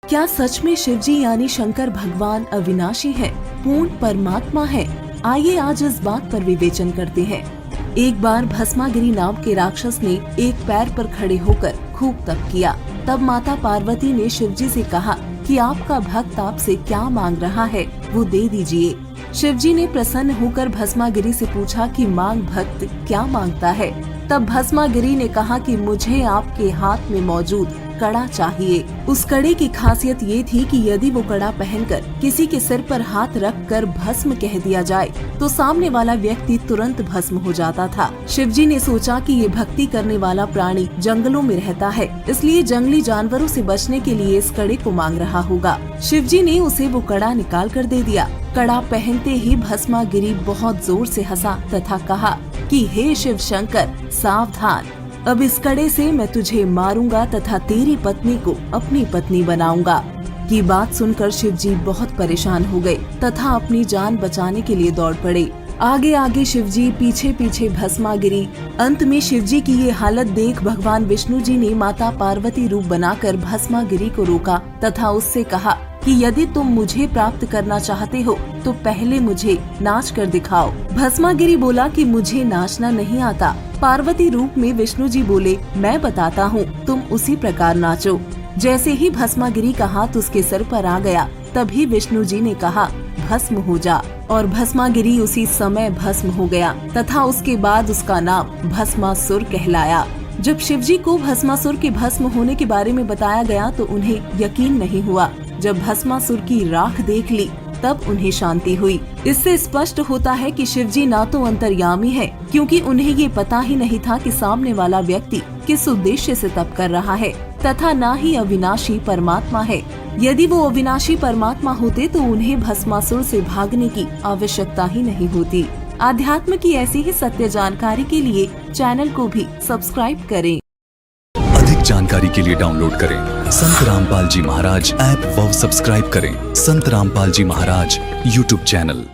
क्या सच में शिवजी यानी शंकर भगवान अविनाशी है, पूर्ण परमात्मा है? आइए आज इस बात पर विवेचन करते हैं। एक बार भस्मागिरी नाम के राक्षस ने एक पैर पर खड़े होकर खूब तप किया। तब माता पार्वती ने शिवजी से कहा कि आपका भक्त आपसे क्या मांग रहा है, वो दे दीजिए। शिवजी ने प्रसन्न होकर भस्मागिरी से पूछा कि मांग भक्त क्या मांगता है। तब भस्मागिरी ने कहा कि मुझे आपके हाथ में मौजूद कड़ा चाहिए। उस कड़े की खासियत ये थी कि यदि वो कड़ा पहनकर किसी के सिर पर हाथ रखकर भस्म कह दिया जाए तो सामने वाला व्यक्ति तुरंत भस्म हो जाता था। शिवजी ने सोचा कि ये भक्ति करने वाला प्राणी जंगलों में रहता है, इसलिए जंगली जानवरों से बचने के लिए इस कड़े को मांग रहा होगा। शिवजी ने उसे वो कड़ा निकाल कर दे दिया। कड़ा पहनते ही भस्मागिरी बहुत जोर से हंसा तथा कहा कि हे शिव शंकर, सावधान, अब इस कड़े से मैं तुझे मारूंगा तथा तेरी पत्नी को अपनी पत्नी बनाऊंगा। ये बात सुनकर शिवजी बहुत परेशान हो गए तथा अपनी जान बचाने के लिए दौड़ पड़े। आगे आगे शिवजी, पीछे पीछे भस्मागिरी। अंत में शिवजी की ये हालत देख भगवान विष्णु जी ने माता पार्वती रूप बनाकर भस्मागिरी को रोका तथा उससे कहा कि यदि तुम मुझे प्राप्त करना चाहते हो तो पहले मुझे नाच कर दिखाओ। भस्मागिरी बोला कि मुझे नाचना नहीं आता। पार्वती रूप में विष्णु जी बोले, मैं बताता हूँ, तुम उसी प्रकार नाचो। जैसे ही भस्मागिरी का हाथ उसके सर पर आ गया, तभी विष्णु जी ने कहा, भस्म हो जा। और भस्मागिरी उसी समय भस्म हो गया तथा उसके बाद उसका नाम भस्मासुर कहलाया। जब शिवजी को भस्मासुर के भस्म होने के बारे में बताया गया तो उन्हें यकीन नहीं हुआ। जब भस्मासुर की राख देख ली तब उन्हें शांति हुई। इससे स्पष्ट होता है कि शिवजी ना तो अंतर्यामी है, क्योंकि उन्हें ये पता ही नहीं था कि सामने वाला व्यक्ति किस उद्देश्य से तप कर रहा है, तथा ना ही अविनाशी परमात्मा है। यदि वो अविनाशी परमात्मा होते तो उन्हें भस्मासुर से भागने की आवश्यकता ही नहीं होती। आध्यात्म की ऐसी ही सत्य जानकारी के लिए चैनल को भी सब्सक्राइब करें। अधिक जानकारी के लिए डाउनलोड करें संत रामपाल जी महाराज ऐप व सब्सक्राइब करें संत रामपाल जी महाराज यूट्यूब चैनल।